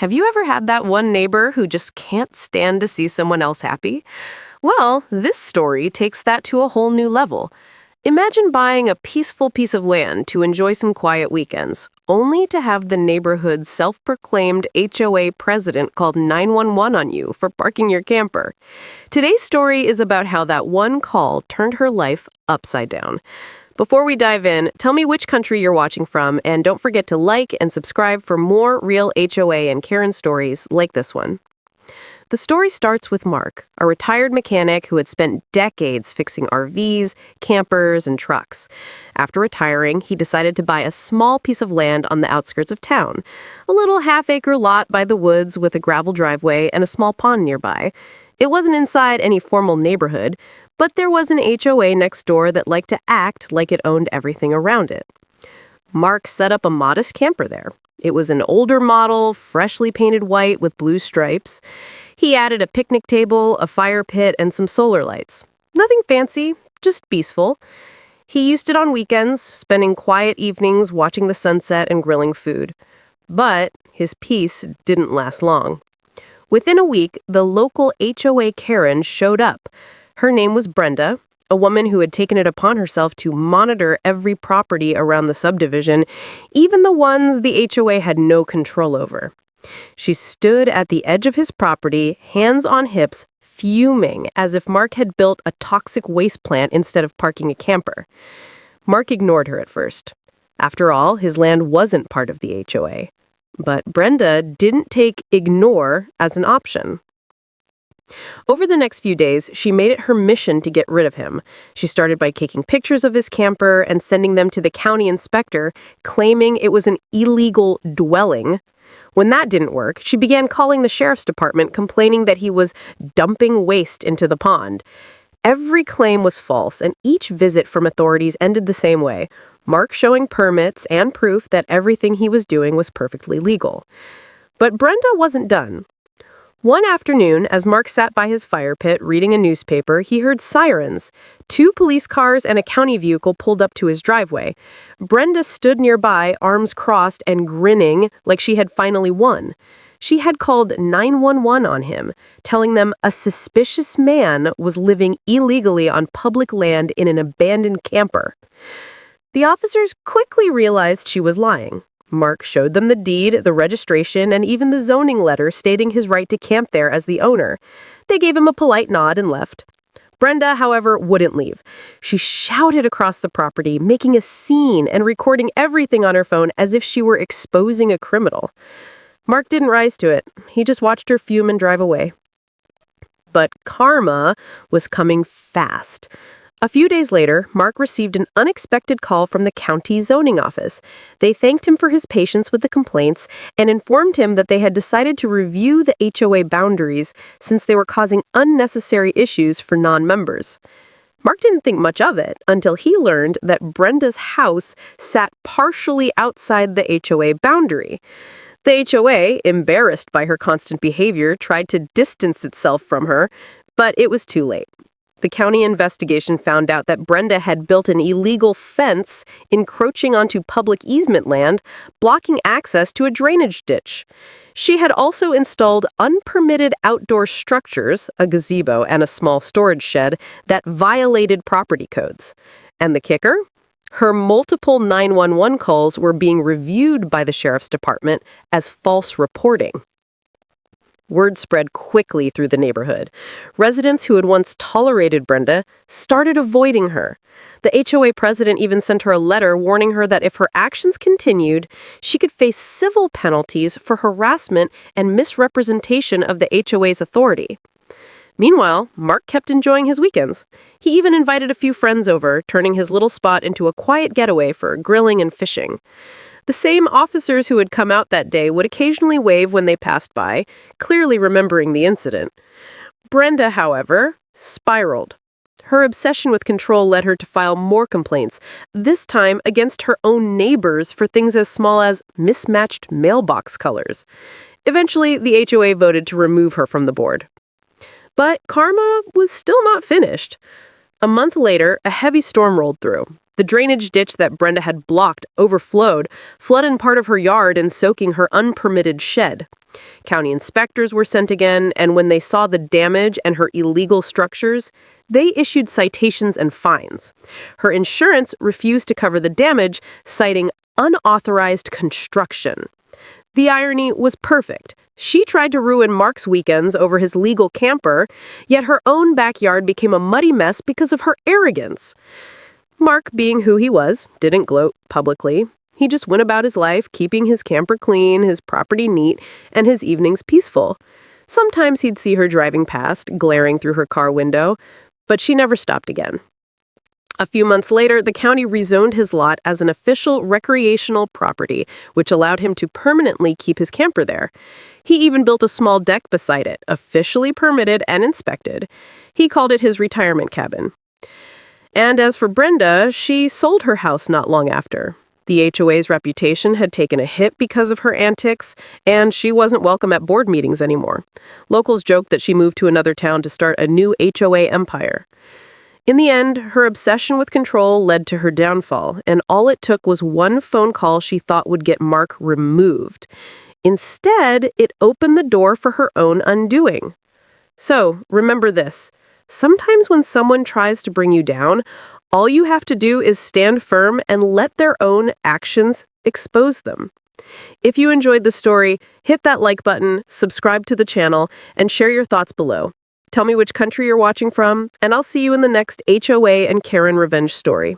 Have you ever had that one neighbor who just can't stand to see someone else happy? Well, this story takes that to a whole new level. Imagine buying a peaceful piece of land to enjoy some quiet weekends, only to have the neighborhood's self-proclaimed HOA president called 911 on you for parking your camper. Today's story is about how that one call turned her life upside down. Before we dive in, tell me which country you're watching from, and don't forget to like and subscribe for more real HOA and Karen stories like this one. The story starts with Mark, a retired mechanic who had spent decades fixing RVs, campers, and trucks. After retiring, he decided to buy a small piece of land on the outskirts of town, a little half-acre lot by the woods with a gravel driveway and a small pond nearby. It wasn't inside any formal neighborhood, but there was an HOA next door that liked to act like it owned everything around it. Mark set up a modest camper there. It was an older model, freshly painted white with blue stripes. He added a picnic table, a fire pit, and some solar lights. Nothing fancy, just peaceful. He used it on weekends, spending quiet evenings watching the sunset and grilling food. But his peace didn't last long. Within a week, the local HOA Karen showed up. Her name was Brenda, a woman who had taken it upon herself to monitor every property around the subdivision, even the ones the HOA had no control over. She stood at the edge of his property, hands on hips, fuming as if Mark had built a toxic waste plant instead of parking a camper. Mark ignored her at first. After all, his land wasn't part of the HOA. But Brenda didn't take ignore as an option. Over the next few days, she made it her mission to get rid of him. She started by taking pictures of his camper and sending them to the county inspector, claiming it was an illegal dwelling. When that didn't work, she began calling the sheriff's department, complaining that he was dumping waste into the pond. Every claim was false, and each visit from authorities ended the same way, Mark showing permits and proof that everything he was doing was perfectly legal. But Brenda wasn't done. One afternoon, as Mark sat by his fire pit reading a newspaper, he heard sirens. 2 police cars and a county vehicle pulled up to his driveway. Brenda stood nearby, arms crossed and grinning like she had finally won. She had called 911 on him, telling them a suspicious man was living illegally on public land in an abandoned camper. The officers quickly realized she was lying. Mark showed them the deed, the registration, and even the zoning letter stating his right to camp there as the owner. They gave him a polite nod and left. Brenda, however, wouldn't leave. She shouted across the property, making a scene and recording everything on her phone as if she were exposing a criminal. Mark didn't rise to it. He just watched her fume and drive away. But karma was coming fast. A few days later, Mark received an unexpected call from the county zoning office. They thanked him for his patience with the complaints and informed him that they had decided to review the HOA boundaries since they were causing unnecessary issues for non-members. Mark didn't think much of it until he learned that Brenda's house sat partially outside the HOA boundary. The HOA, embarrassed by her constant behavior, tried to distance itself from her, but it was too late. The county investigation found out that Brenda had built an illegal fence encroaching onto public easement land, blocking access to a drainage ditch. She had also installed unpermitted outdoor structures, a gazebo and a small storage shed, that violated property codes. And the kicker? Her multiple 911 calls were being reviewed by the sheriff's department as false reporting. Word spread quickly through the neighborhood. Residents who had once tolerated Brenda started avoiding her. The HOA president even sent her a letter warning her that if her actions continued, she could face civil penalties for harassment and misrepresentation of the HOA's authority. Meanwhile, Mark kept enjoying his weekends. He even invited a few friends over, turning his little spot into a quiet getaway for grilling and fishing. The same officers who had come out that day would occasionally wave when they passed by, clearly remembering the incident. Brenda, however, spiraled. Her obsession with control led her to file more complaints, this time against her own neighbors for things as small as mismatched mailbox colors. Eventually, the HOA voted to remove her from the board. But karma was still not finished. A month later, a heavy storm rolled through. The drainage ditch that Brenda had blocked overflowed, flooding part of her yard and soaking her unpermitted shed. County inspectors were sent again, and when they saw the damage and her illegal structures, they issued citations and fines. Her insurance refused to cover the damage, citing unauthorized construction. The irony was perfect. She tried to ruin Mark's weekends over his legal camper, yet her own backyard became a muddy mess because of her arrogance. Mark, being who he was, didn't gloat publicly. He just went about his life, keeping his camper clean, his property neat, and his evenings peaceful. Sometimes he'd see her driving past, glaring through her car window, but she never stopped again. A few months later, the county rezoned his lot as an official recreational property, which allowed him to permanently keep his camper there. He even built a small deck beside it, officially permitted and inspected. He called it his retirement cabin. And as for Brenda, she sold her house not long after. The HOA's reputation had taken a hit because of her antics, and she wasn't welcome at board meetings anymore. Locals joked that she moved to another town to start a new HOA empire. In the end, her obsession with control led to her downfall, and all it took was one phone call she thought would get Mark removed. Instead, it opened the door for her own undoing. So, remember this. Sometimes when someone tries to bring you down, all you have to do is stand firm and let their own actions expose them. If you enjoyed the story, hit that like button, subscribe to the channel, and share your thoughts below. Tell me which country you're watching from, and I'll see you in the next HOA and Karen revenge story.